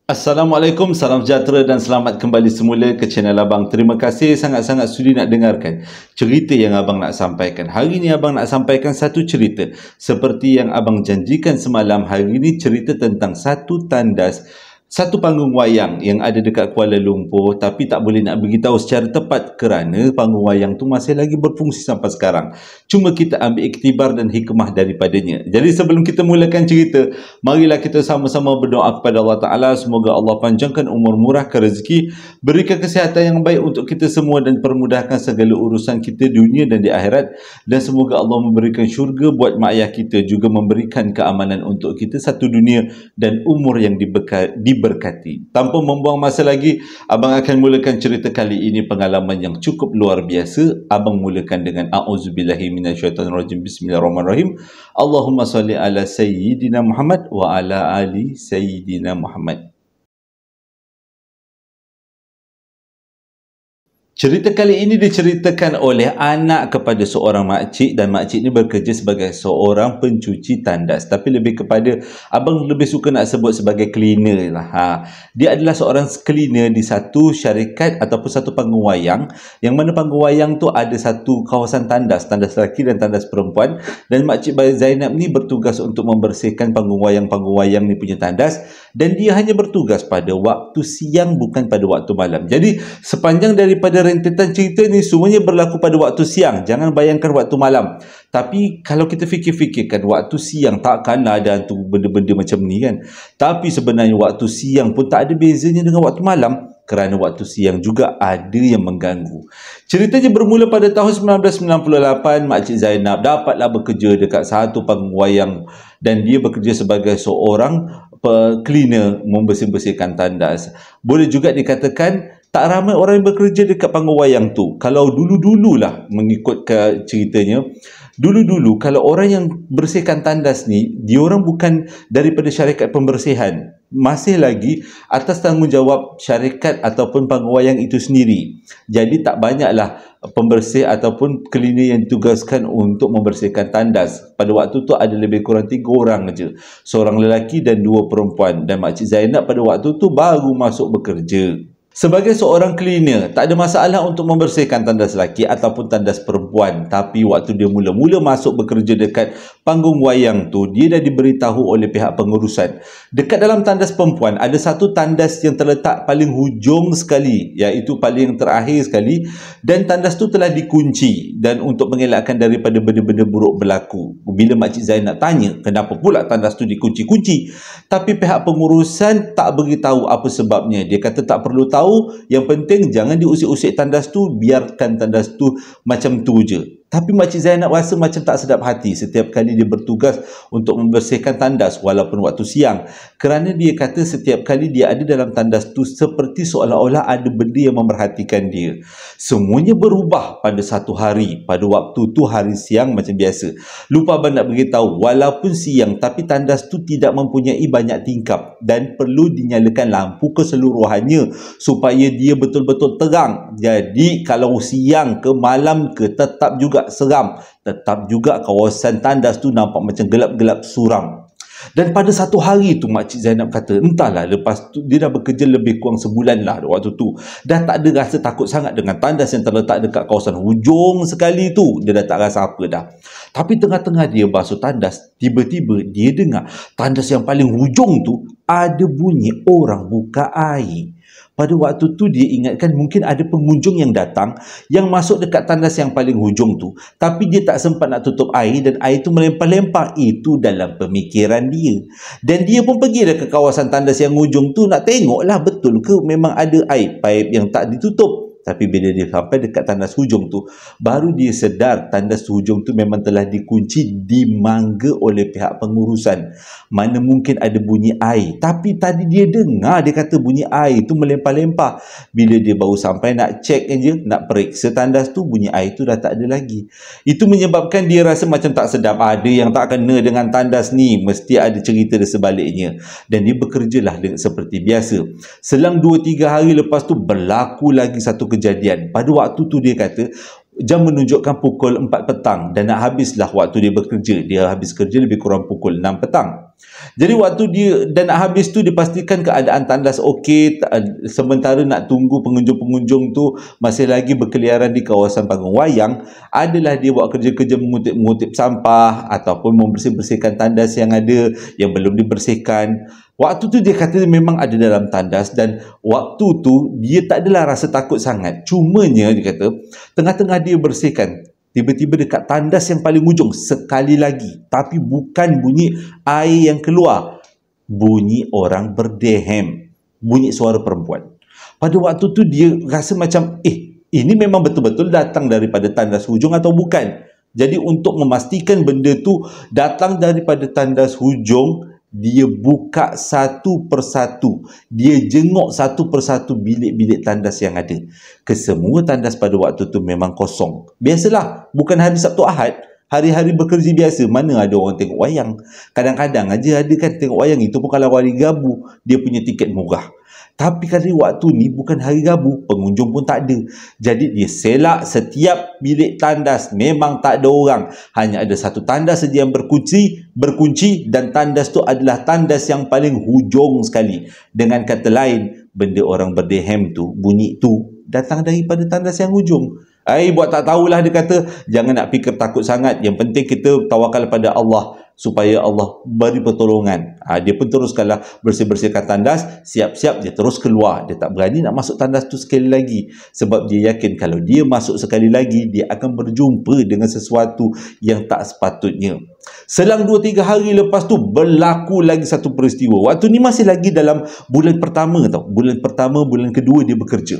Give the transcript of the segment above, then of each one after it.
Assalamualaikum, salam sejahtera dan selamat kembali semula ke channel Abang. Terima kasih sangat-sangat sudi nak dengarkan cerita yang Abang nak sampaikan. Hari ini Abang nak sampaikan satu cerita. Seperti yang Abang janjikan semalam, hari ini cerita tentang satu panggung wayang yang ada dekat Kuala Lumpur, tapi tak boleh nak beritahu secara tepat kerana panggung wayang tu masih lagi berfungsi sampai sekarang. Cuma kita ambil iktibar dan hikmah daripadanya. Jadi sebelum kita mulakan cerita, marilah kita sama-sama berdoa kepada Allah Ta'ala. Semoga Allah panjangkan umur, murahkan rezeki, berikan kesihatan yang baik untuk kita semua dan permudahkan segala urusan kita dunia dan di akhirat. Dan semoga Allah memberikan syurga buat mak ayah kita, juga memberikan keamanan untuk kita satu dunia dan umur yang diberkati. Tanpa membuang masa lagi, Abang akan mulakan cerita kali ini, pengalaman yang cukup luar biasa. Abang mulakan dengan A'udzubillahi minasyaitanirrajim. Bismillahirrahmanirrahim. Allahumma salli ala Sayyidina Muhammad wa ala ali Sayyidina Muhammad. Cerita kali ini diceritakan oleh anak kepada seorang makcik, dan makcik ni bekerja sebagai seorang pencuci tandas, tapi lebih kepada abang lebih suka nak sebut sebagai cleaner lah. Dia adalah seorang cleaner di satu syarikat ataupun satu panggung wayang, yang mana panggung wayang tu ada satu kawasan tandas lelaki dan tandas perempuan, dan makcik Zainab ni bertugas untuk membersihkan panggung wayang ni punya tandas, dan dia hanya bertugas pada waktu siang, bukan pada waktu malam. Jadi sepanjang daripada rentetan cerita ni semuanya berlaku pada waktu siang. Jangan bayangkan waktu malam. Tapi kalau kita fikir-fikirkan, waktu siang takkanlah ada hantu benda-benda macam ni kan. Tapi sebenarnya waktu siang pun tak ada bezanya dengan waktu malam, kerana waktu siang juga ada yang mengganggu. Ceritanya bermula pada tahun 1998, Makcik Zainab dapatlah bekerja dekat satu panggung wayang, dan dia bekerja sebagai seorang cleaner, membersih-bersihkan tandas. Boleh juga dikatakan tak ramai orang yang bekerja dekat panggung wayang tu. Kalau dulu-dululah, mengikut ke ceritanya, dulu-dulu kalau orang yang bersihkan tandas ni, diorang bukan daripada syarikat pembersihan, masih lagi atas tanggungjawab syarikat ataupun panggung wayang itu sendiri. Jadi tak banyaklah pembersih ataupun cleaner yang ditugaskan untuk membersihkan tandas. Pada waktu tu ada lebih kurang 3 orang aja, seorang lelaki dan 2 perempuan, dan Makcik Zainab pada waktu tu baru masuk bekerja. Sebagai seorang cleaner, tak ada masalah untuk membersihkan tandas lelaki ataupun tandas perempuan. Tapi waktu dia mula-mula masuk bekerja dekat panggung wayang tu, dia dah diberitahu oleh pihak pengurusan, dekat dalam tandas perempuan ada satu tandas yang terletak paling hujung sekali, iaitu paling terakhir sekali, dan tandas tu telah dikunci, dan untuk mengelakkan daripada benda-benda buruk berlaku. Bila Makcik Zainab tanya kenapa pula tandas tu dikunci-kunci, tapi pihak pengurusan tak beritahu apa sebabnya. Dia kata tak perlu tahu, yang penting jangan diusik-usik tandas tu, biarkan tandas tu macam tu je. Tapi Makcik Zainab rasa macam tak sedap hati setiap kali dia bertugas untuk membersihkan tandas walaupun waktu siang, kerana dia kata setiap kali dia ada dalam tandas tu, seperti seolah-olah ada benda yang memerhatikan dia. Semuanya berubah pada satu hari. Pada waktu tu hari siang macam biasa. Lupa abang nak beritahu, walaupun siang tapi tandas tu tidak mempunyai banyak tingkap, dan perlu dinyalakan lampu keseluruhannya supaya dia betul-betul terang. Jadi kalau siang ke malam ke, tetap juga seram, tetap juga kawasan tandas tu nampak macam gelap-gelap suram. Dan pada satu hari tu, Makcik Zainab kata, entahlah, lepas tu dia dah bekerja lebih kurang sebulan lah waktu tu, dah tak ada rasa takut sangat dengan tandas yang terletak dekat kawasan hujung sekali tu. Dia dah tak rasa apa dah. Tapi tengah-tengah dia basuh tandas, tiba-tiba dia dengar tandas yang paling hujung tu ada bunyi orang buka air. Pada waktu tu dia ingatkan mungkin ada pengunjung yang datang, yang masuk dekat tandas yang paling hujung tu, tapi dia tak sempat nak tutup air, dan air tu melempar-lempar. Itu dalam pemikiran dia. Dan dia pun pergilah ke kawasan tandas yang hujung tu, nak tengoklah betul ke memang ada air paip yang tak ditutup. Tapi bila dia sampai dekat tandas hujung tu, baru dia sedar tandas hujung tu memang telah dikunci, dimangga oleh pihak pengurusan. Mana mungkin ada bunyi air. Tapi tadi dia dengar, dia kata bunyi air tu melempar-lempar. Bila dia baru sampai nak cek je, nak periksa tandas tu, bunyi air tu dah tak ada lagi. Itu menyebabkan dia rasa macam tak sedap. Ada yang tak kena dengan tandas ni, mesti ada cerita di sebaliknya. Dan dia bekerjalah seperti biasa. Selang 2-3 hari lepas tu, berlaku lagi satu kejadian. Pada waktu tu dia kata jam menunjukkan pukul 4 petang dan nak habislah waktu dia bekerja. Dia habis kerja lebih kurang pukul 6 petang. Jadi waktu dia dan nak habis tu dipastikan keadaan tandas okey, sementara nak tunggu pengunjung-pengunjung tu masih lagi berkeliaran di kawasan panggung wayang, adalah dia buat kerja-kerja mengutip-mengutip sampah ataupun membersih-bersihkan tandas yang ada yang belum dibersihkan. Waktu tu dia kata memang ada dalam tandas dan waktu tu dia tak adalah rasa takut sangat. Cumanya dia kata tengah-tengah dia bersihkan, tiba-tiba dekat tandas yang paling ujung sekali lagi, tapi bukan bunyi air yang keluar, bunyi orang berdehem, bunyi suara perempuan. Pada waktu tu dia rasa macam ini memang betul-betul datang daripada tandas hujung atau bukan. Jadi untuk memastikan benda tu datang daripada tandas hujung, dia buka satu persatu, dia jenguk satu persatu bilik-bilik tandas yang ada. Kesemua tandas pada waktu tu memang kosong. Biasalah, bukan hari Sabtu Ahad, hari-hari bekerja biasa, mana ada orang tengok wayang. Kadang-kadang aja ada kan tengok wayang, itu pun kalau hari Rabu, dia punya tiket murah. Tapi kali waktu ni bukan hari Rabu, pengunjung pun tak ada. Jadi dia selak setiap bilik tandas, memang tak ada orang. Hanya ada satu tandas saja yang berkunci dan tandas tu adalah tandas yang paling hujung sekali. Dengan kata lain, benda orang berdehem tu, bunyi tu datang daripada tandas yang hujung. Buat tak tahulah, dia kata jangan nak fikir takut sangat. Yang penting kita tawakal pada Allah supaya Allah beri pertolongan. Dia pun teruskanlah bersih-bersihkan tandas, siap-siap dia terus keluar. Dia tak berani nak masuk tandas tu sekali lagi sebab dia yakin kalau dia masuk sekali lagi dia akan berjumpa dengan sesuatu yang tak sepatutnya. Selang 2-3 hari lepas tu berlaku lagi satu peristiwa. Waktu ni masih lagi dalam bulan pertama tau. Bulan kedua dia bekerja.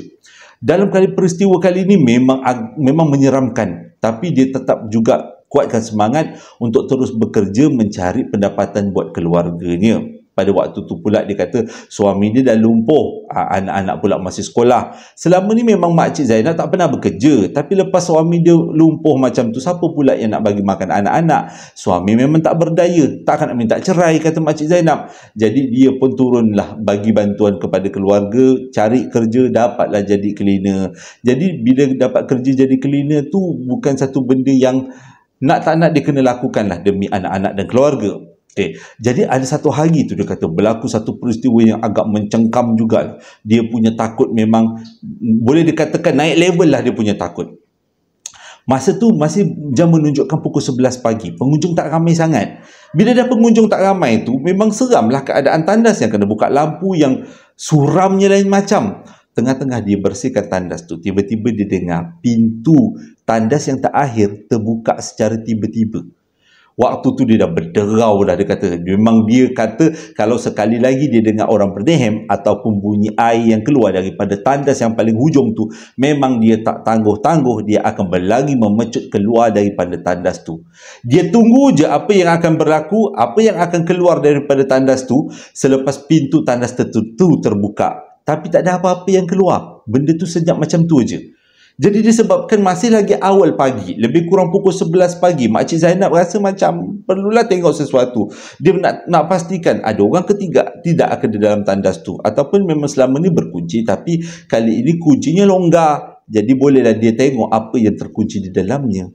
Dalam peristiwa kali ini memang menyeramkan, tapi dia tetap juga kuatkan semangat untuk terus bekerja mencari pendapatan buat keluarganya. Pada waktu tu pula dia kata suami dia dah lumpuh, anak-anak pula masih sekolah. Selama ni memang Makcik Zainab tak pernah bekerja, tapi lepas suami dia lumpuh macam tu, siapa pula yang nak bagi makan anak-anak? Suami memang tak berdaya, takkan nak minta cerai, kata Makcik Zainab. Jadi dia pun turunlah bagi bantuan kepada keluarga, cari kerja, dapatlah jadi cleaner. Jadi bila dapat kerja jadi cleaner tu bukan satu benda yang nak tak nak dia kena lakukanlah demi anak-anak dan keluarga. Jadi ada satu hari tu dia kata berlaku satu peristiwa yang agak mencengkam juga. Dia punya takut memang boleh dikatakan naik level lah, dia punya takut. Masa tu masih jam menunjukkan pukul 11 pagi. Pengunjung tak ramai sangat. Bila dah pengunjung tak ramai tu, memang seramlah keadaan tandas yang kena buka lampu yang suramnya lain macam. Tengah-tengah dia bersihkan tandas tu, tiba-tiba dia dengar pintu tandas yang terakhir terbuka secara tiba-tiba. Waktu tu dia dah berderau dah, dia kata. Memang dia kata kalau sekali lagi dia dengar orang berdehem ataupun bunyi air yang keluar daripada tandas yang paling hujung tu, memang dia tak tangguh-tangguh, dia akan berlari memecut keluar daripada tandas tu. Dia tunggu je apa yang akan berlaku, apa yang akan keluar daripada tandas tu selepas pintu tandas tertutup terbuka. Tapi tak ada apa-apa yang keluar. Benda tu senyap macam tu je. Jadi disebabkan masih lagi awal pagi, lebih kurang pukul 11 pagi, Makcik Zainab rasa macam perlulah tengok sesuatu. Dia nak pastikan ada orang ketiga tidak akan di dalam tandas tu, ataupun memang selama ni berkunci tapi kali ini kuncinya longgar. Jadi bolehlah dia tengok apa yang terkunci di dalamnya.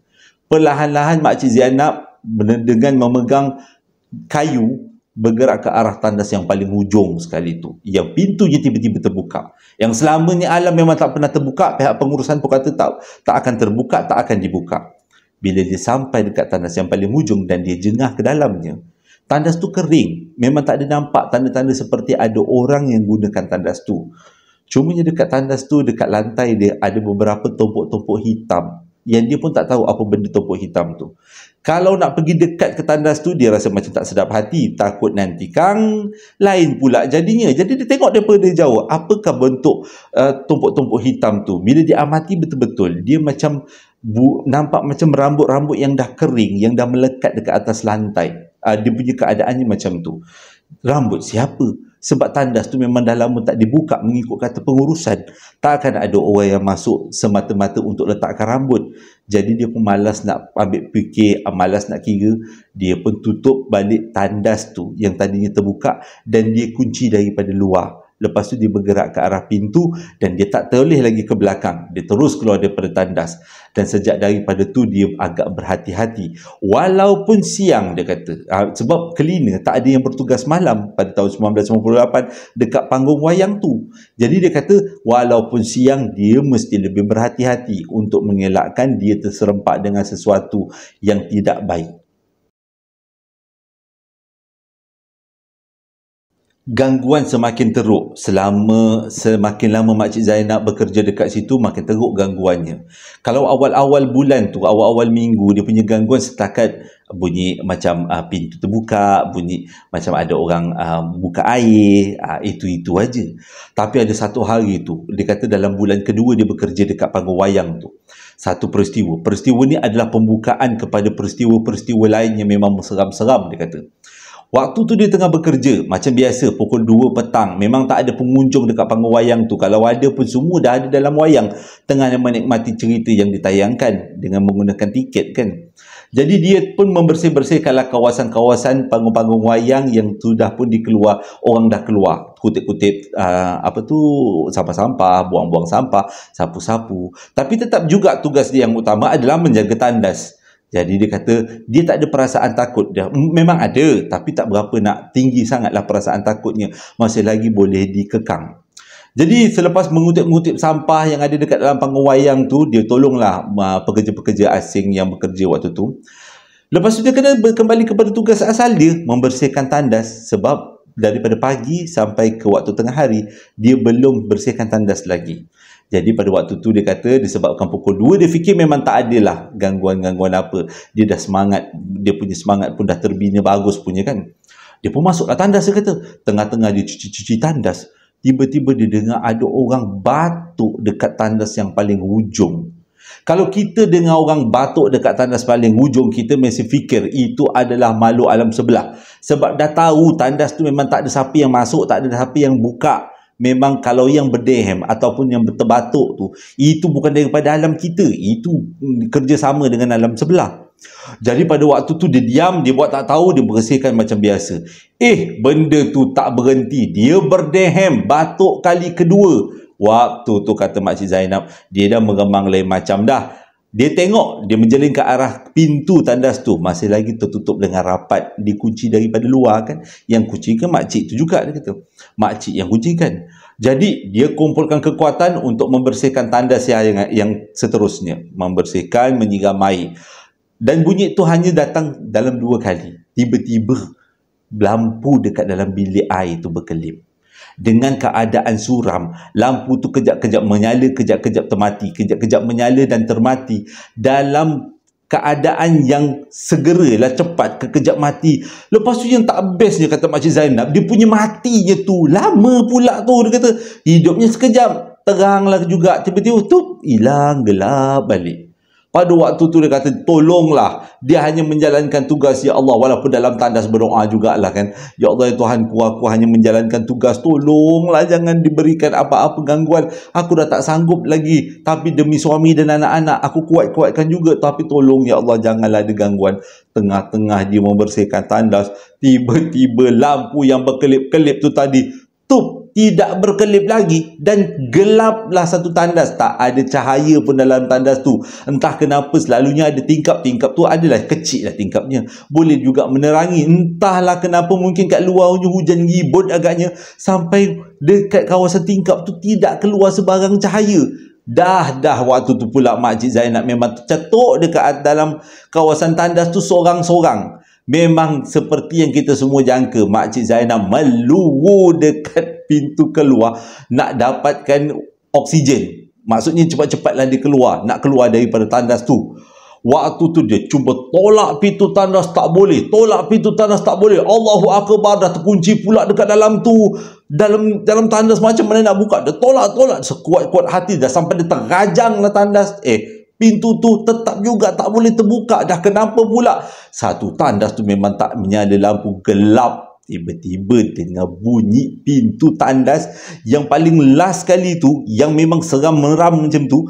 Perlahan-lahan Makcik Zainab dengan memegang kayu bergerak ke arah tandas yang paling hujung sekali tu, yang pintunya tiba-tiba terbuka. Yang selama ni alam memang tak pernah terbuka, pihak pengurusan pun kata tak akan terbuka, tak akan dibuka. Bila dia sampai dekat tandas yang paling hujung dan dia jengah ke dalamnya, tandas tu kering, memang tak ada nampak tanda-tanda seperti ada orang yang gunakan tandas tu. Cumanya dekat tandas tu, dekat lantai dia ada beberapa tumpuk-tumpuk hitam yang dia pun tak tahu apa benda tumpuk hitam tu. Kalau nak pergi dekat ke tandas tu, dia rasa macam tak sedap hati, takut nanti kang lain pula jadinya. Jadi dia tengok daripada jauh, apakah bentuk tumpuk-tumpuk hitam tu. Bila dia amati betul-betul, dia macam nampak macam rambut-rambut yang dah kering, yang dah melekat dekat atas lantai. Dia punya keadaannya macam tu. Rambut siapa? Sebab tandas tu memang dah lama tak dibuka mengikut kata pengurusan. Tak akan ada orang yang masuk semata-mata untuk letakkan rambut. Jadi dia pun malas nak ambil fikir, malas nak kira. Dia pun tutup balik tandas tu yang tadinya terbuka dan dia kunci daripada luar. Lepas tu dia bergerak ke arah pintu dan dia tak terleh lagi ke belakang. Dia terus keluar daripada tandas. Dan sejak daripada tu dia agak berhati-hati. Walaupun siang dia kata. Sebab cleaner tak ada yang bertugas malam pada tahun 1998 dekat panggung wayang tu. Jadi dia kata walaupun siang dia mesti lebih berhati-hati untuk mengelakkan dia terserempak dengan sesuatu yang tidak baik. Gangguan semakin teruk semakin lama Makcik Zainab bekerja dekat situ, makin teruk gangguannya. Kalau awal-awal bulan tu, awal-awal minggu, dia punya gangguan setakat bunyi macam pintu terbuka, bunyi macam ada orang buka air, itu aja. Tapi ada satu hari tu, dia kata dalam bulan kedua dia bekerja dekat panggung wayang tu, satu peristiwa ni adalah pembukaan kepada peristiwa-peristiwa lain yang memang seram-seram, dia kata. Waktu tu dia tengah bekerja, macam biasa, pukul 2 petang. Memang tak ada pengunjung dekat panggung wayang tu. Kalau ada pun semua dah ada dalam wayang, tengah menikmati cerita yang ditayangkan dengan menggunakan tiket kan. Jadi dia pun membersih-bersihkanlah kawasan-kawasan panggung-panggung wayang yang sudah pun dikeluar, orang dah keluar. Kutip-kutip sampah-sampah, buang-buang sampah, sapu-sapu. Tapi tetap juga tugas dia yang utama adalah menjaga tandas. Jadi dia kata dia tak ada perasaan takut. Dia memang ada, tapi tak berapa nak tinggi sangatlah perasaan takutnya. Masih lagi boleh dikekang. Jadi selepas mengutip-ngutip sampah yang ada dekat dalam panggung wayang tu, dia tolonglah pekerja-pekerja asing yang bekerja waktu tu. Lepas tu dia kena kembali kepada tugas asal dia, membersihkan tandas. Sebab daripada pagi sampai ke waktu tengah hari, dia belum bersihkan tandas lagi. Jadi pada waktu tu dia kata disebabkan pukul 2 dia fikir memang tak adalah gangguan-gangguan apa. Dia dah semangat, dia punya semangat pun dah terbina bagus punya kan. Dia pun masuklah tandas, dia kata. Tengah-tengah dia cuci-cuci tandas, tiba-tiba dia dengar ada orang batuk dekat tandas yang paling hujung. Kalau kita dengar orang batuk dekat tandas paling hujung, kita mesti fikir itu adalah makhluk alam sebelah. Sebab dah tahu tandas tu memang tak ada siapa yang masuk, tak ada siapa yang buka. Memang kalau yang berdehem ataupun yang terbatuk tu, itu bukan daripada alam kita, itu kerjasama dengan alam sebelah. Jadi pada waktu tu dia diam, dia buat tak tahu, dia bersihkan macam biasa. Benda tu tak berhenti, dia berdehem, batuk kali kedua. Waktu tu kata Makcik Zainab, dia dah meremang lain macam dah. Dia tengok, dia menjeling ke arah pintu tandas tu, masih lagi tertutup dengan rapat, dikunci daripada luar kan. Yang kunci kan makcik tu juga, dia kata. Makcik yang kuncikan. Jadi dia kumpulkan kekuatan untuk membersihkan tandas yang seterusnya. Membersihkan, menyiram air. Dan bunyi tu hanya datang dalam 2 kali. Tiba-tiba lampu dekat dalam bilik air tu berkelip. Dengan keadaan suram, lampu tu kejap-kejap menyala, kejap-kejap termati, kejap-kejap menyala dan termati. Dalam keadaan yang segeralah, cepat, kejap mati. Lepas tu yang tak bestnya kata Makcik Zainab, dia punya matinya tu lama pula tu. Dia kata hidupnya sekejap, teranglah juga, tiba-tiba tu hilang, gelap balik. Pada waktu tu dia kata, tolonglah. Dia hanya menjalankan tugas, ya Allah. Walaupun dalam tandas berdoa jugalah kan. Ya Allah, ya Tuhanku, aku hanya menjalankan tugas. Tolonglah, jangan diberikan apa-apa gangguan. Aku dah tak sanggup lagi. Tapi demi suami dan anak-anak, aku kuat-kuatkan juga. Tapi tolong, ya Allah, janganlah ada gangguan. Tengah-tengah dia membersihkan tandas, tiba-tiba lampu yang berkelip-kelip tu tadi, tidak berkelip lagi dan gelaplah satu tandas. Tak ada cahaya pun dalam tandas tu. Entah kenapa selalunya ada tingkap. Tingkap tu adalah kecil lah tingkapnya, boleh juga menerangi. Entahlah kenapa, mungkin kat luar hujan ribut agaknya, sampai dekat kawasan tingkap tu tidak keluar sebarang cahaya. Dah waktu tu pula Makcik Zainab memang tercetuk dekat dalam kawasan tandas tu sorang-sorang. Memang seperti yang kita semua jangka, Makcik Zainab meluwu dekat pintu keluar nak dapatkan oksigen. Maksudnya cepat-cepatlah dia keluar, nak keluar daripada tandas tu. Waktu tu dia cuba tolak pintu tandas, tak boleh. Tolak pintu tandas, tak boleh. Allahu Akbar, dah terkunci pula dekat dalam tu. Dalam tandas, macam mana nak buka? Dia tolak sekuat-kuat hati, dah sampai dia terrajanglah tandas. Pintu tu tetap juga tak boleh terbuka. Dah kenapa pula? Satu tandas tu memang tak menyala lampu, gelap. Tiba-tiba dengar bunyi pintu tandas yang paling last kali tu, yang memang seram meram macam tu,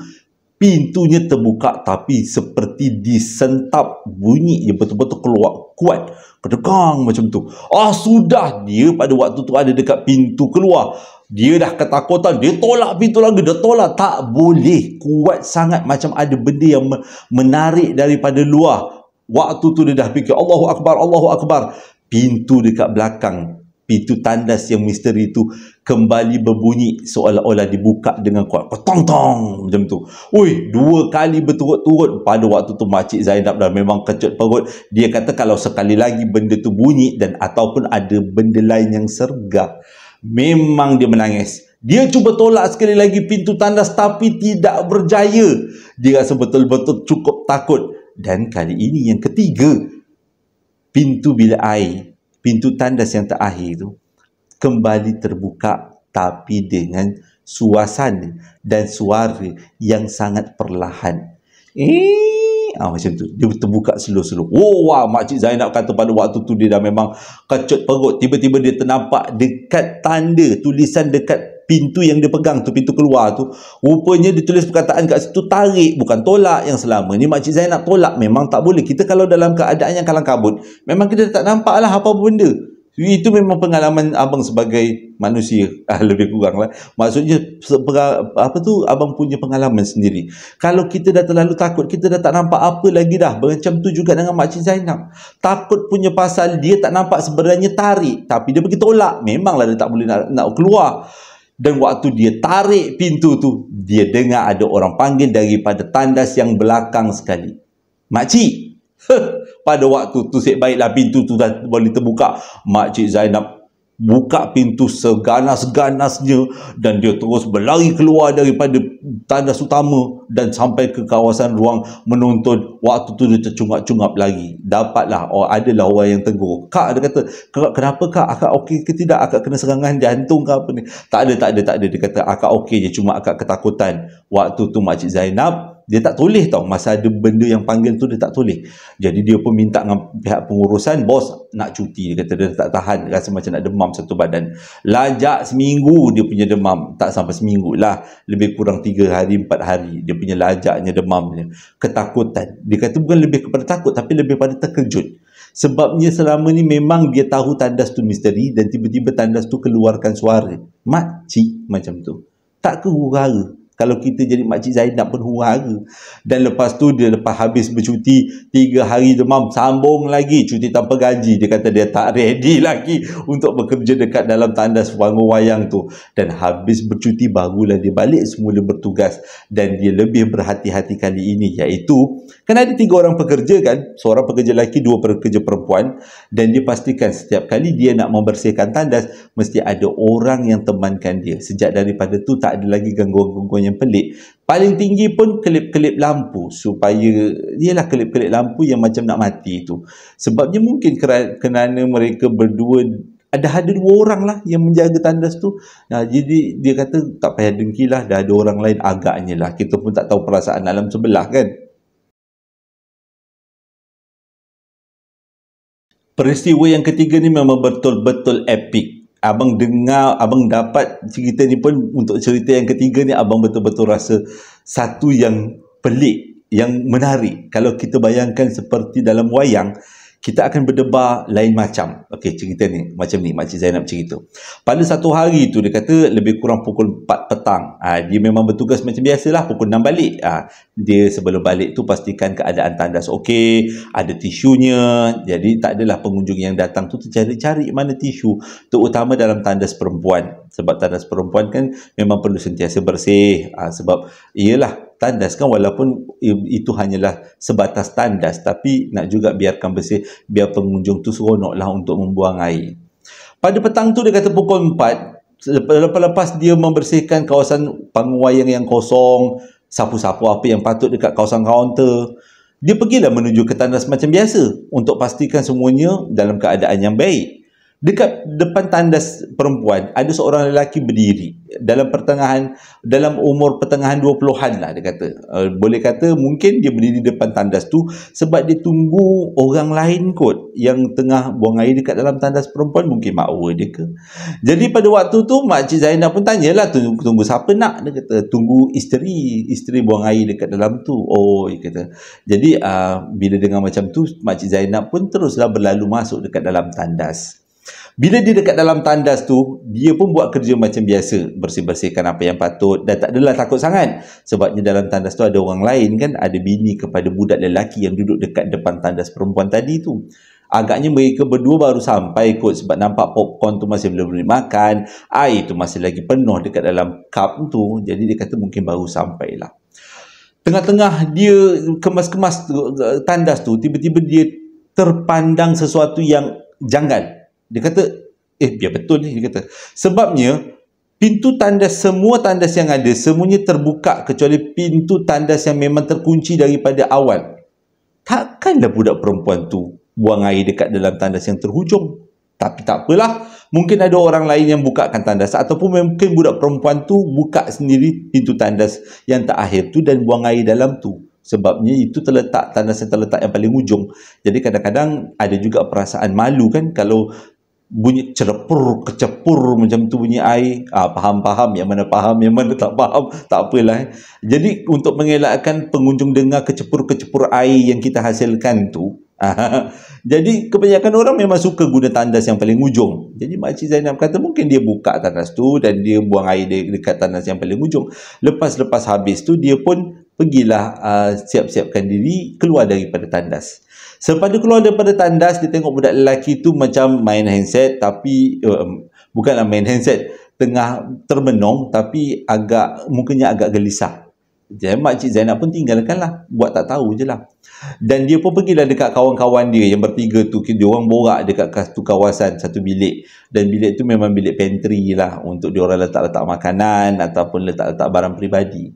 pintunya terbuka tapi seperti disentap. Bunyinya betul-betul keluar kuat, kedegang macam tu. Sudah dia pada waktu tu ada dekat pintu keluar. Dia dah ketakutan, dia tolak pintu lagi, dia tolak. Tak boleh, kuat sangat macam ada benda yang menarik daripada luar. Waktu tu dia dah fikir, Allahu Akbar, Allahu Akbar. Pintu dekat belakang, pintu tandas yang misteri tu kembali berbunyi seolah-olah dibuka dengan kuat. Tong-tong macam tu. Ui, 2 kali berturut-turut. Pada waktu tu Makcik Zainab dah memang kecut perut. Dia kata kalau sekali lagi benda tu bunyi dan ataupun ada benda lain yang sergap, memang dia menangis. Dia cuba tolak sekali lagi pintu tandas tapi tidak berjaya. Dia rasa betul-betul cukup takut. Dan kali ini yang ketiga, pintu bilik air, pintu tandas yang terakhir tu kembali terbuka tapi dengan suasana dan suara yang sangat perlahan. Macam tu. Dia terbuka slow-slow. Oh, wah, Makcik Zainab kata pada waktu tu dia dah memang kecut perut. Tiba-tiba dia ternampak dekat tanda tulisan dekat pintu yang dia pegang tu, pintu keluar tu, rupanya ditulis perkataan kat situ, tarik, bukan tolak. Yang selama ni Makcik Zainab tolak. Memang tak boleh. Kita kalau dalam keadaan yang kalang kabut, memang kita tak nampak lah apa benda. Itu memang pengalaman abang sebagai manusia, lebih kurang lah. Maksudnya abang punya pengalaman sendiri. Kalau kita dah terlalu takut, kita dah tak nampak apa lagi dah. Macam tu juga dengan Makcik Zainab. Takut punya pasal dia tak nampak sebenarnya tarik, tapi dia pergi tolak. Memanglah dia tak boleh nak keluar. Dan waktu dia tarik pintu tu, dia dengar ada orang panggil daripada tandas yang belakang sekali. Makcik. Pada waktu tu nasib baiklah pintu tu dah boleh terbuka. Makcik Zainab buka pintu seganas-ganasnya dan dia terus berlari keluar daripada tandas utama dan sampai ke kawasan ruang menonton. Waktu tu dia tercungap-cungap lagi. Dapatlah, adalah orang yang tegur. Kak, dia kata, kenapa kak? Akak okey ke tidak? Akak kena serangan jantung ke apa ni? Tak ada. Dia kata, akak okey je, cuma akak ketakutan. Waktu tu Makcik Zainab, dia tak toleh tau. Masa ada benda yang panggil tu, dia tak toleh. Jadi dia pun minta dengan pihak pengurusan, bos nak cuti. Dia kata dia tak tahan, rasa macam nak demam satu badan. Lajak seminggu dia punya demam. Tak sampai seminggu lah, lebih kurang 3 hari 4 hari dia punya lajaknya demamnya. Ketakutan. Dia kata bukan lebih kepada takut, tapi lebih pada terkejut. Sebabnya selama ni memang dia tahu tandas tu misteri dan tiba-tiba tandas tu keluarkan suara. Makcik macam tu. Tak ke huru-hara. Kalau kita jadi Makcik Zainab pun huru-hara. Dan lepas tu dia lepas habis bercuti 3 hari demam, sambung lagi cuti tanpa gaji. Dia kata dia tak ready lagi untuk bekerja dekat dalam tandas panggung wayang tu. Dan habis bercuti barulah dia balik semula bertugas. Dan dia lebih berhati-hati kali ini, iaitu kan ada 3 orang pekerja kan, seorang pekerja lelaki, 2 pekerja perempuan. Dan dia pastikan setiap kali dia nak membersihkan tandas, mesti ada orang yang temankan dia. Sejak daripada tu tak ada lagi gangguan-gangguan yang pelik. Paling tinggi pun kelip-kelip lampu, supaya ialah kelip-kelip lampu yang macam nak mati tu. Sebabnya mungkin kerana mereka berdua ada 2 orang lah yang menjaga tandas tu. Jadi dia kata tak payah dengki lah, dah ada orang lain agaknya lah. Kita pun tak tahu perasaan alam sebelah kan. Peristiwa yang ketiga ni memang betul-betul epic. Abang dengar, abang dapat cerita ni pun, untuk cerita yang ketiga ni abang betul-betul rasa satu yang pelik, yang menarik. Kalau kita bayangkan seperti dalam wayang, kita akan berdebar lain macam. Okey, cerita ni macam ni Makcik Zainab cerita. Pada satu hari tu dia kata lebih kurang pukul 4 petang. Dia memang bertugas macam biasalah, pukul 6 balik. Dia sebelum balik tu pastikan keadaan tandas okey, ada tisunya. Jadi tak adalah pengunjung yang datang tu tercari-cari mana tisu, terutama dalam tandas perempuan. Sebab tandas perempuan kan memang perlu sentiasa bersih. Sebab iyalah, tandas kan walaupun itu hanyalah sebatas tandas, tapi nak juga biarkan bersih, biar pengunjung tu seronoklah untuk membuang air. Pada petang tu dia kata pukul 4, lepas dia membersihkan kawasan panggung wayang yang kosong, sapu-sapu apa yang patut dekat kawasan kaunter, dia pergilah menuju ke tandas macam biasa untuk pastikan semuanya dalam keadaan yang baik. Dekat depan tandas perempuan ada seorang lelaki berdiri dalam umur pertengahan 20-an lah dia kata. Boleh kata mungkin dia berdiri depan tandas tu sebab dia tunggu orang lain kot yang tengah buang air dekat dalam tandas perempuan, mungkin makwa dia ke. Jadi pada waktu tu Makcik Zainab pun tanyalah, tunggu siapa nak? Dia kata tunggu isteri buang air dekat dalam tu. Oh, dia kata. Jadi bila dengar macam tu, Makcik Zainab pun teruslah berlalu masuk dekat dalam tandas. Bila dia dekat dalam tandas tu, dia pun buat kerja macam biasa, bersih-bersihkan apa yang patut dan tak adalah takut sangat. Sebabnya dalam tandas tu ada orang lain kan, ada bini kepada budak lelaki yang duduk dekat depan tandas perempuan tadi tu. Agaknya mereka berdua baru sampai kot sebab nampak popcorn tu masih belum boleh makan, air tu masih lagi penuh dekat dalam cup tu. Jadi dia kata mungkin baru sampai lah. Tengah-tengah dia kemas-kemas tandas tu, tiba-tiba dia terpandang sesuatu yang janggal. Dia kata, biar betul ni, dia kata. Sebabnya, pintu tandas, semua tandas yang ada, semuanya terbuka kecuali pintu tandas yang memang terkunci daripada awal. Takkanlah budak perempuan tu buang air dekat dalam tandas yang terhujung. Tapi tak apalah, mungkin ada orang lain yang bukakan tandas, ataupun mungkin budak perempuan tu buka sendiri pintu tandas yang tak akhir tu dan buang air dalam tu. Sebabnya itu terletak, tandas yang terletak yang paling ujung. Jadi kadang-kadang ada juga perasaan malu kan kalau bunyi celepur, kecepur macam tu bunyi air. Faham-faham, yang mana faham, yang mana tak faham, tak apalah. Jadi untuk mengelakkan pengunjung dengar kecepur-kecepur air yang kita hasilkan tu, jadi kebanyakan orang memang suka guna tandas yang paling ujung. Jadi Makcik Zainab kata mungkin dia buka tandas tu dan dia buang air dekat tandas yang paling ujung. Lepas habis tu dia pun pergilah siap-siapkan diri keluar daripada tandas. Sepada keluar daripada tandas, dia tengok budak lelaki tu macam main handset, tapi bukanlah main handset, tengah termenung tapi mukanya agak gelisah. Jadi Makcik Zainab pun tinggalkanlah, buat tak tahu je lah. Dan dia pun pergilah dekat kawan-kawan dia yang bertiga tu. Dia orang borak dekat satu kawasan, satu bilik. Dan bilik tu memang bilik pantry lah, untuk dia orang letak-letak makanan ataupun letak-letak barang peribadi.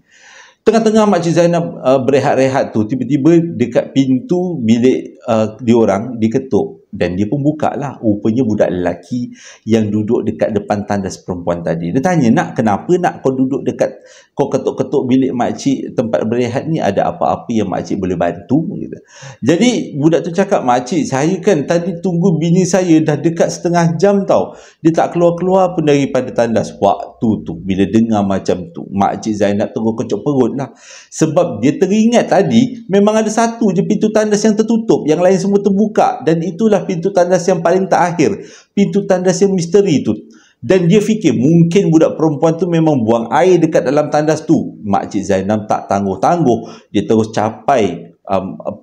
Tengah-tengah Makcik Zainab berehat-rehat tu, tiba-tiba dekat pintu bilik diorang diketuk. Dan dia pun buka lah. Rupanya budak lelaki yang duduk dekat depan tandas perempuan tadi. Dia tanya, nak kenapa nak kau duduk dekat, kau ketuk-ketuk bilik makcik tempat berehat ni, ada apa-apa yang makcik boleh bantu? Gitu. Jadi budak tu cakap, makcik saya kan tadi tunggu bini saya dah dekat setengah jam tau. Dia tak keluar-keluar pun daripada tandas. Waktu tu bila dengar macam tu, Makcik Zainab terus kocok perut lah. Sebab dia teringat tadi memang ada satu je pintu tandas yang tertutup, yang lain semua terbuka. Dan itulah pintu tandas yang paling terakhir, pintu tandas yang misteri tu. Dan dia fikir mungkin budak perempuan tu memang buang air dekat dalam tandas tu. Makcik Zainab tak tangguh-tangguh, dia terus capai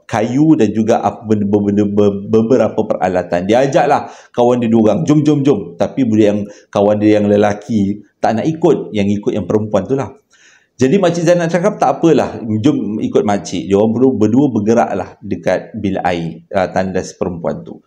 kayu dan juga beberapa peralatan. Dia ajaklah kawan dia diorang, jom. Tapi kawan dia yang lelaki tak nak ikut, yang ikut yang perempuan tu lah. Jadi Makcik Zainab cakap tak apalah, jom ikut makcik. Dia orang berdua bergeraklah dekat bilik air tandas perempuan tu.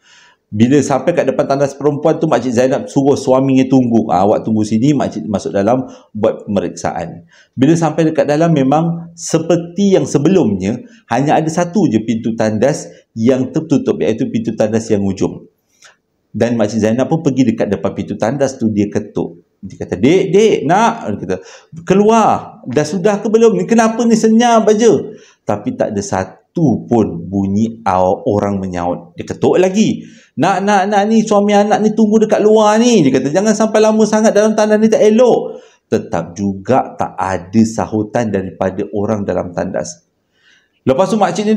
Bila sampai kat depan tandas perempuan tu, Makcik Zainab suruh suaminya tunggu. Awak tunggu sini, makcik masuk dalam buat pemeriksaan. Bila sampai dekat dalam, memang seperti yang sebelumnya, hanya ada satu je pintu tandas yang tertutup, iaitu pintu tandas yang ujung. Dan Makcik Zainab pun pergi dekat depan pintu tandas tu, dia ketuk. Dia kata, dek, nak. Dia kata, keluar. Dah sudah ke belum? Ni kenapa ni senyap aja? Tapi tak ada satu pun bunyi orang menyaut. Dia ketuk lagi. Nak ni suami anak ni tunggu dekat luar ni. Dia kata, jangan sampai lama sangat dalam tandas ni, tak elok. Tetap juga tak ada sahutan daripada orang dalam tandas. Lepas tu Makcik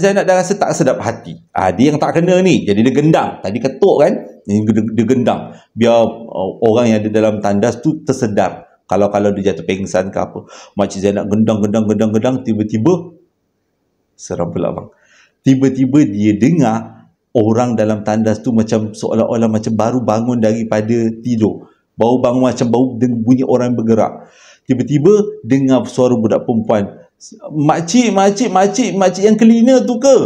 Zainab dah rasa tak sedap hati. Dia yang tak kena ni. Jadi dia gendang. Tadi ketuk kan? Dia gendang. Biar orang yang ada dalam tandas tu tersedar. Kalau dia jatuh pengsan ke apa. Makcik Zainab gendang. Tiba-tiba, seram pula bang. Tiba-tiba dia dengar orang dalam tandas tu macam seolah-olah macam baru bangun daripada tidur. Baru bangun macam bunyi orang bergerak. Tiba-tiba dengar suara budak perempuan. Makcik yang cleaner tu ke?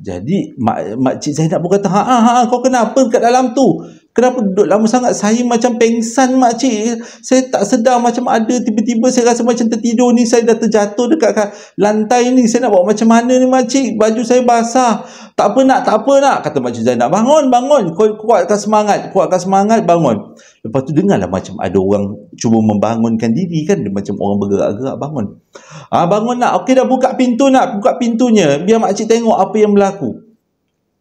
Jadi Makcik Zainab pun kata, kau kenapa kat dalam tu? Kenapa duduk lama sangat? Saya macam pengsan makcik. Saya tak sedar macam ada tiba-tiba saya rasa macam tertidur ni. Saya dah terjatuh dekat lantai ni. Saya nak buat macam mana ni makcik? Baju saya basah. Tak apa nak. Kata Makcik Zainab, bangun. Kuatkan semangat, bangun. Lepas tu dengarlah macam ada orang cuba membangunkan diri kan. Dia macam orang bergerak-gerak, bangun. Bangun nak. Okey dah, buka pintu nak. Buka pintunya. Biar makcik tengok apa yang berlaku.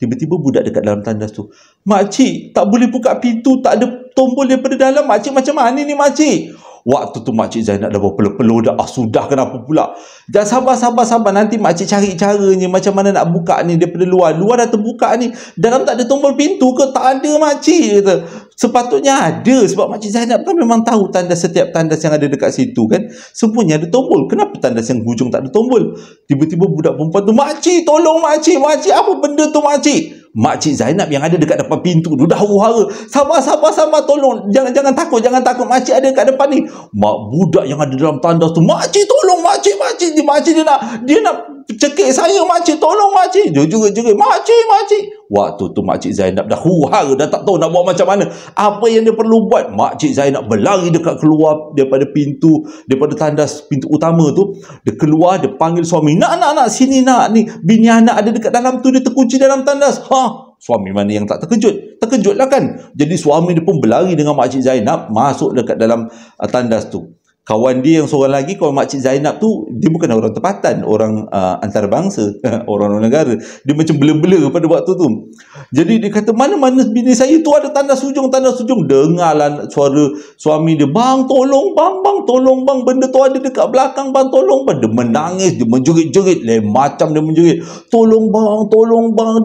Tiba-tiba budak dekat dalam tandas tu, makcik, tak boleh buka pintu, tak ada tombol daripada dalam. Makcik macam mana ni makcik? Waktu tu Makcik Zainab dah berpeluh-peluh dah. Sudah kenapa pula? Jangan sabar. Nanti Makcik cari caranya macam mana nak buka ni daripada luar. Luar dah terbuka ni. Dalam tak ada tombol pintu ke? Tak ada Makcik, kata. Sepatutnya ada, sebab Makcik Zainab kan memang tahu setiap tandas yang ada dekat situ kan. Semuanya ada tombol. Kenapa tandas yang hujung tak ada tombol? Tiba-tiba budak perempuan tu, "Makcik, tolong Makcik. Makcik, apa benda tu Makcik?" Makcik Zainab yang ada dekat depan pintu tu dah huru-hara. Sabar, tolong. Jangan takut. Makcik ada dekat depan ni. Budak yang ada dalam tandas tu, "Makcik, tolong Makcik. Makcik dia nak cekik saya Makcik. Tolong Makcik." Dia jerit-jerit, Makcik. Waktu tu Makcik Zainab dah huru-hara, dah tak tahu nak buat macam mana. Apa yang dia perlu buat? Makcik Zainab berlari dekat keluar daripada tandas pintu utama tu. Dia keluar, dia panggil suami. Nak, sini nak ni. Bini anak ada dekat dalam tu, dia terkunci dalam tandas. Suami mana yang tak terkejut? Terkejutlah kan. Jadi suami dia pun berlari dengan Makcik Zainab masuk dekat dalam tandas tu. Kawan dia yang seorang lagi, kawan Makcik Zainab tu, dia bukan orang tempatan, orang antarabangsa, orang negara. Dia macam bela-bela pada waktu tu. Jadi dia kata, mana bini saya tu ada tandas hujung. Dengarlah suara suami dia, "Bang, tolong bang, benda tu ada dekat belakang bang, tolong bang." Dia menangis, dia menjerit-jerit, macam dia menjerit, "Tolong bang,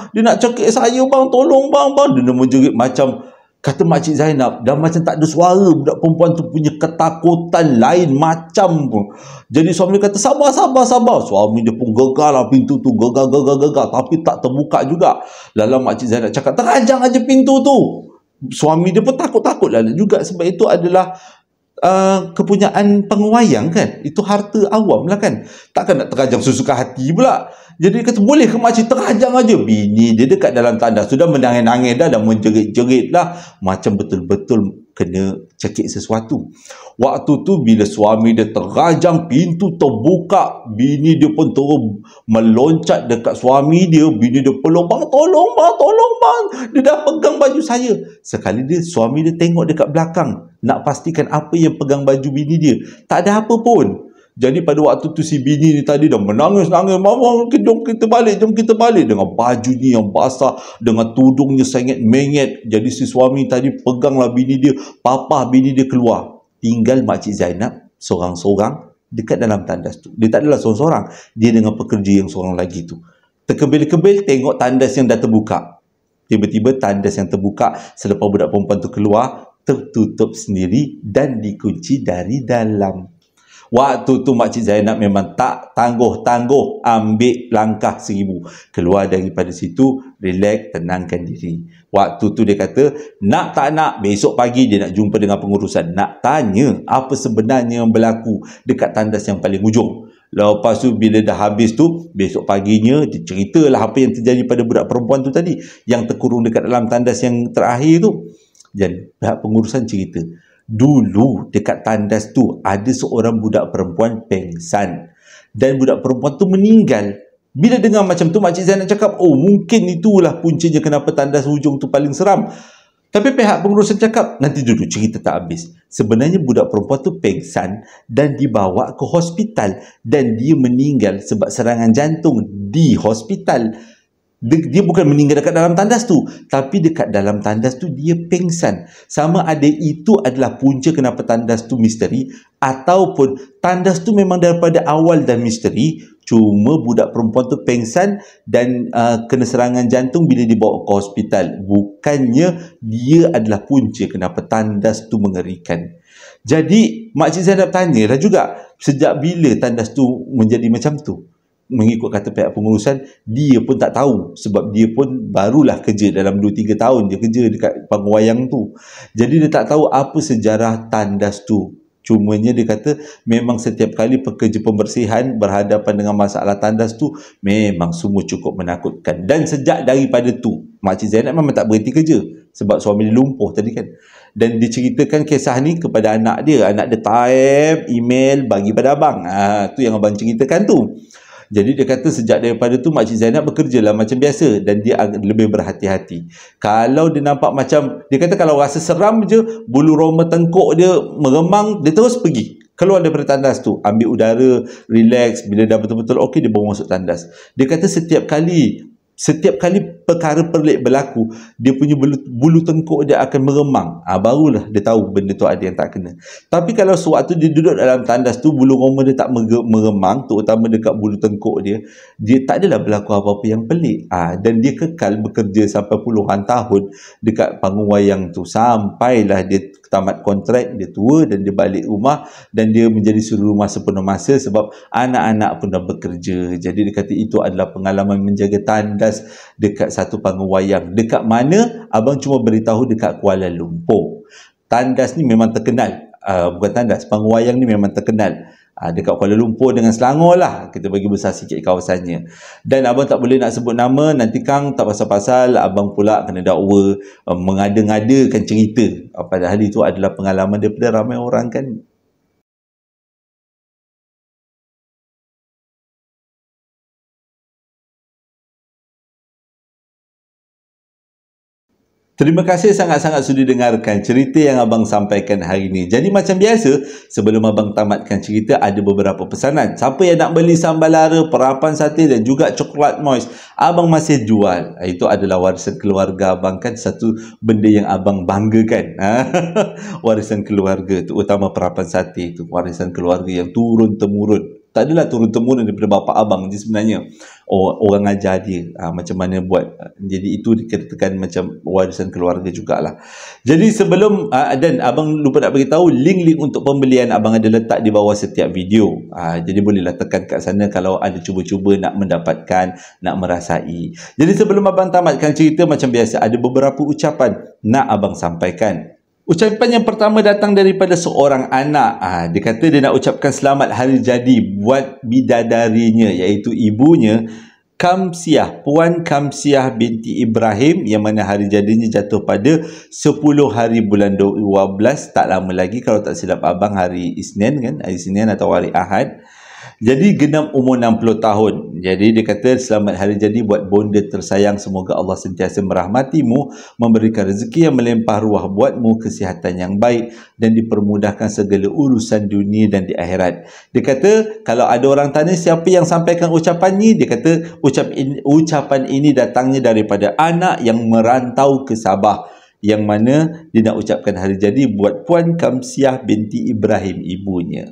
dia nak cekik saya bang, tolong bang." Dia menjerit macam, kata Makcik Zainab, dah macam tak ada suara. Budak perempuan tu punya ketakutan lain macam pun. Jadi suami dia kata, sabar. Suami dia pun gegar lah pintu tu. Gegar. Tapi tak terbuka juga. Lalu Makcik Zainab cakap, "Terajang aja pintu tu." Suami dia pun takut lah juga, sebab itu adalah kepunyaan pengwayang kan. Itu harta awam lah kan. Takkan nak terajang sesuka hati pula. Jadi dia kata, "Boleh ke Makcik terajang aja?" Bini dia dekat dalam tandas sudah menangis-nangis dah menjerit-jerit lah. Macam betul-betul kena cekik sesuatu. Waktu tu bila suami dia terajang, pintu terbuka, bini dia pun terus meloncat dekat suami dia. Bini dia peluk, "Bang, tolong bang. Dia dah pegang baju saya." Sekali dia, suami dia tengok dekat belakang nak pastikan apa yang pegang baju bini dia. Tak ada apa pun. Jadi pada waktu tu si bini ni tadi dah menangis-nangis, "Mama, jom kita balik dengan baju ni yang basah, dengan tudungnya sangat menyet." Jadi si suami tadi peganglah bini dia, papah bini dia keluar. Tinggal Makcik Zainab seorang-seorang dekat dalam tandas tu. Dia tak adalah seorang-seorang, dia dengan pekerja yang seorang lagi tu. Terkebil-kebil tengok tandas yang dah terbuka. Tiba-tiba tandas yang terbuka selepas budak perempuan tu keluar, tertutup sendiri dan dikunci dari dalam. Waktu tu Makcik Zainab memang tak tangguh-tangguh, ambil langkah 1000. Keluar daripada situ, relax, tenangkan diri. Waktu tu dia kata, nak tak nak, besok pagi dia nak jumpa dengan pengurusan. Nak tanya apa sebenarnya yang berlaku dekat tandas yang paling hujung. Lepas tu bila dah habis tu, besok paginya dia ceritalah apa yang terjadi pada budak perempuan tu tadi, yang terkurung dekat dalam tandas yang terakhir tu. Dan pihak pengurusan cerita, dulu dekat tandas tu ada seorang budak perempuan pengsan dan budak perempuan tu meninggal. Bila dengar macam tu, Makcik Zainab cakap, mungkin itulah puncanya kenapa tandas hujung tu paling seram. Tapi pihak pengurusan cakap, nanti dulu cerita tak habis. Sebenarnya budak perempuan tu pengsan dan dibawa ke hospital dan dia meninggal sebab serangan jantung di hospital. Dia bukan meninggal dekat dalam tandas tu, tapi dekat dalam tandas tu dia pengsan. Sama ada itu adalah punca kenapa tandas tu misteri, ataupun tandas tu memang daripada awal dah misteri, cuma budak perempuan tu pengsan dan kena serangan jantung bila dibawa ke hospital. Bukannya dia adalah punca kenapa tandas tu mengerikan. Jadi Makcik Zainab tanyalah juga, sejak bila tandas tu menjadi macam tu? Mengikut kata pihak pengurusan, dia pun tak tahu sebab dia pun barulah kerja dalam 2-3 tahun dia kerja dekat pengwayang tu. Jadi dia tak tahu apa sejarah tandas tu. Cumanya dia kata memang setiap kali pekerja pembersihan berhadapan dengan masalah tandas tu, memang semua cukup menakutkan. Dan sejak daripada tu, Makcik Zainab memang tak berhenti kerja sebab suami dia lumpuh tadi kan. Dan diceritakan kisah ni kepada anak dia. Anak dia type email bagi pada abang. Tu yang abang ceritakan tu. Jadi dia kata sejak daripada tu Makcik Zainab bekerja lah macam biasa dan dia lebih berhati-hati. Kalau dia nampak macam, dia kata kalau rasa seram je, bulu roma tengkuk dia meremang, dia terus pergi. Keluar daripada tandas tu, ambil udara, relax. Bila dah betul-betul okey, dia bawa masuk tandas. Dia kata setiap kali perkara pelik berlaku, dia punya bulu tengkuk dia akan meremang. Barulah dia tahu benda tu ada yang tak kena. Tapi kalau sewaktu dia duduk dalam tandas tu, bulu roma dia tak meremang, terutama dekat bulu tengkuk dia, dia tak adalah berlaku apa-apa yang pelik. Dan dia kekal bekerja sampai puluhan tahun dekat panggung wayang tu, sampailah dia tamat kontrak, dia tua dan dia balik rumah dan dia menjadi suri rumah sepenuh masa sebab anak-anak pun dah bekerja. Jadi dia kata itu adalah pengalaman menjaga tandas dekat satu panggung wayang. Dekat mana? Abang cuma beritahu dekat Kuala Lumpur. Tandas ni memang terkenal. Bukan tandas, panggung wayang ni memang terkenal. Dekat Kuala Lumpur dengan Selangor lah, kita bagi besar sikit kawasannya. Dan abang tak boleh nak sebut nama, nanti Kang tak pasal-pasal abang pula kena dakwa mengada-ngadakan cerita, padahal itu adalah pengalaman daripada ramai orang kan. Terima kasih sangat-sangat sudah dengarkan cerita yang abang sampaikan hari ini. Jadi macam biasa, sebelum abang tamatkan cerita, ada beberapa pesanan. Siapa yang nak beli sambal lara, perapan sate dan juga coklat moist, abang masih jual. Itu adalah warisan keluarga abang kan, satu benda yang abang banggakan. Warisan keluarga, terutama perapan sate itu, warisan keluarga yang turun-temurun. Tak adalah turun-temurun daripada bapa abang je sebenarnya. Orang ajar dia macam mana buat. Jadi itu dikatakan macam warisan keluarga jugalah. Jadi sebelum dan abang lupa nak beritahu, link-link untuk pembelian abang ada letak di bawah setiap video. Jadi bolehlah tekan kat sana kalau ada cuba-cuba nak mendapatkan, nak merasai. Jadi sebelum abang tamatkan cerita, macam biasa ada beberapa ucapan nak abang sampaikan. Ucapan yang pertama datang daripada seorang anak. Dia kata dia nak ucapkan selamat hari jadi buat bidadarinya, iaitu ibunya, Kamsiah, Puan Kamsiah binti Ibrahim, yang mana hari jadinya jatuh pada 10 hari bulan 12, tak lama lagi, kalau tak silap abang hari Isnin kan, hari Isnin atau hari Ahad. Jadi genap umur 60 tahun. Jadi dia kata selamat hari jadi buat bonda tersayang, semoga Allah sentiasa merahmatimu, memberikan rezeki yang melimpah ruah buatmu, kesihatan yang baik dan dipermudahkan segala urusan dunia dan di akhirat. Dia kata kalau ada orang tanya siapa yang sampaikan ucapan ni, dia kata ucapan ini datangnya daripada anak yang merantau ke Sabah, yang mana dia nak ucapkan hari jadi buat Puan Kamsiah binti Ibrahim, ibunya.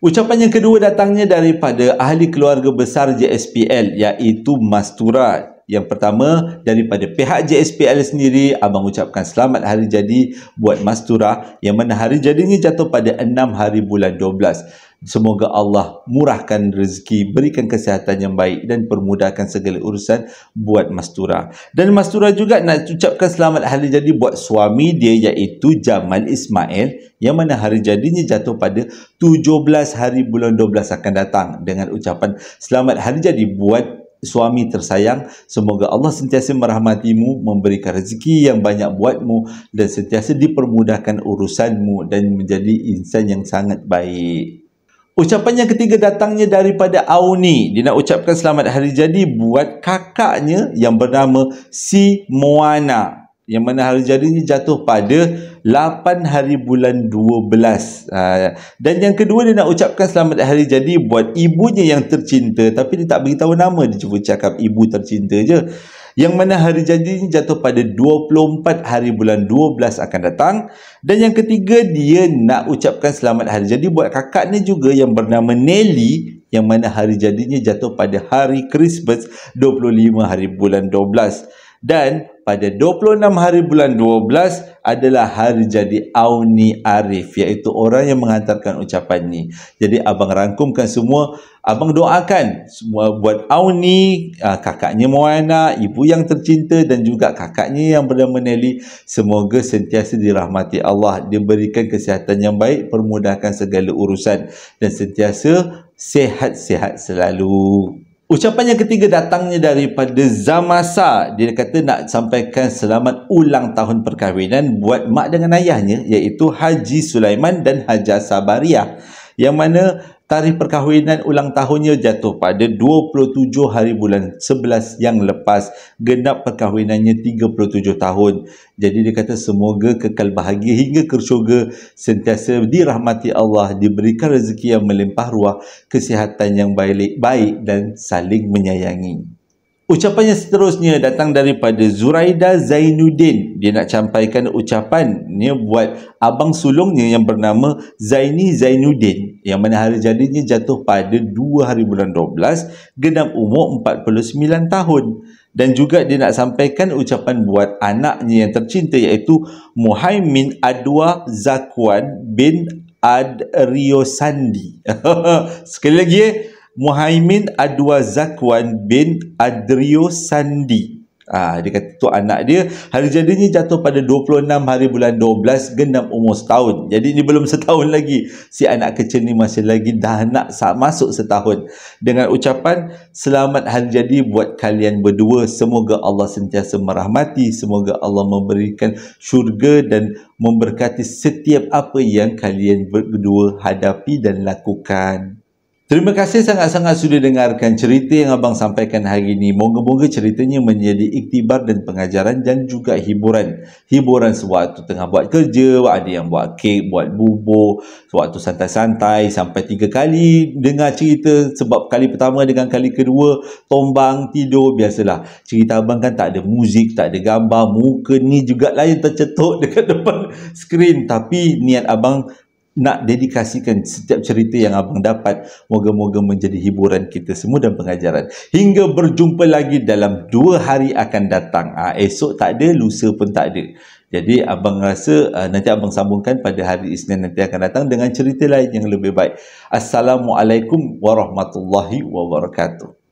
Ucapan yang kedua datangnya daripada ahli keluarga besar JSPL, iaitu Mastura. Yang pertama, daripada pihak JSPL sendiri, abang ucapkan selamat hari jadi buat Mastura, yang mana hari jadinya jatuh pada 6 hari bulan 12. Semoga Allah murahkan rezeki, berikan kesihatan yang baik dan permudahkan segala urusan buat Mastura. Dan Mastura juga nak ucapkan selamat hari jadi buat suami dia, iaitu Jamal Ismail, yang mana hari jadinya jatuh pada 17 hari bulan 12 akan datang, dengan ucapan selamat hari jadi buat suami tersayang, semoga Allah sentiasa merahmatimu, memberikan rezeki yang banyak buatmu dan sentiasa dipermudahkan urusanmu dan menjadi insan yang sangat baik. Ucapan yang ketiga datangnya daripada Auni. Dia nak ucapkan selamat hari jadi buat kakaknya yang bernama Si Moana, yang mana hari jadinya jatuh pada 8 hari bulan 12. Dan yang kedua, dia nak ucapkan selamat hari jadi buat ibunya yang tercinta, tapi dia tak beritahu nama, dia cuma cakap ibu tercinta je, yang mana hari jadinya jatuh pada 24 hari bulan 12 akan datang. Dan yang ketiga, dia nak ucapkan selamat hari jadi buat kakaknya juga yang bernama Nelly, yang mana hari jadinya jatuh pada hari Christmas 25 hari bulan 12. Dan pada 26 hari bulan 12 adalah hari jadi Auni Arif, iaitu orang yang menghantarkan ucapan ni. Jadi abang rangkumkan semua, abang doakan semua buat Auni, kakaknya Moana, ibu yang tercinta, dan juga kakaknya yang bernama Nelly. Semoga sentiasa dirahmati Allah, diberikan kesihatan yang baik, permudahkan segala urusan dan sentiasa sihat-sihat selalu. Ucapan yang ketiga datangnya daripada Zamasa. Dia kata nak sampaikan selamat ulang tahun perkahwinan buat mak dengan ayahnya, iaitu Haji Sulaiman dan Hajah Sabariah, yang mana tarikh perkahwinan ulang tahunnya jatuh pada 27 hari bulan 11 yang lepas. Genap perkahwinannya 37 tahun. Jadi dia kata semoga kekal bahagia hingga ke syurga, sentiasa dirahmati Allah, diberikan rezeki yang melimpah ruah, kesihatan yang baik dan saling menyayangi. Ucapan yang seterusnya datang daripada Zuraida Zainuddin. Dia nak sampaikan ucapan ni buat abang sulungnya yang bernama Zaini Zainuddin, yang mana hari jadinya jatuh pada 2 hari bulan 12, genap umur 49 tahun. Dan juga dia nak sampaikan ucapan buat anaknya yang tercinta, iaitu Muhaimin Adwa Zakwan bin Adriosandi. Sekali lagi Muhaimin Adwa Zakwan bin Adriosandi. Dia kata tu anak dia, hari jadinya jatuh pada 26 hari bulan 12, genap umur setahun. Jadi ni belum setahun lagi. Si anak kecil ni masih lagi dah nak masuk setahun. Dengan ucapan selamat hari jadi buat kalian berdua. Semoga Allah sentiasa merahmati, semoga Allah memberikan syurga dan memberkati setiap apa yang kalian berdua hadapi dan lakukan. Terima kasih sangat-sangat sudah dengarkan cerita yang abang sampaikan hari ini. Moga-moga ceritanya menjadi iktibar dan pengajaran dan juga hiburan. Hiburan sewaktu tengah buat kerja, ada yang buat kek, buat bubur, sewaktu santai-santai sampai 3 kali dengar cerita. Sebab kali pertama dengan kali kedua tombang, tidur, biasalah. Cerita abang kan tak ada muzik, tak ada gambar, muka ni juga lain tercetuk dekat depan skrin. Tapi niat abang nak dedikasikan setiap cerita yang abang dapat, moga-moga menjadi hiburan kita semua dan pengajaran. Hingga berjumpa lagi dalam 2 hari akan datang. Esok tak ada, lusa pun tak ada. Jadi abang rasa nanti abang sambungkan pada hari Isnin nanti akan datang dengan cerita lain yang lebih baik. Assalamualaikum warahmatullahi wabarakatuh.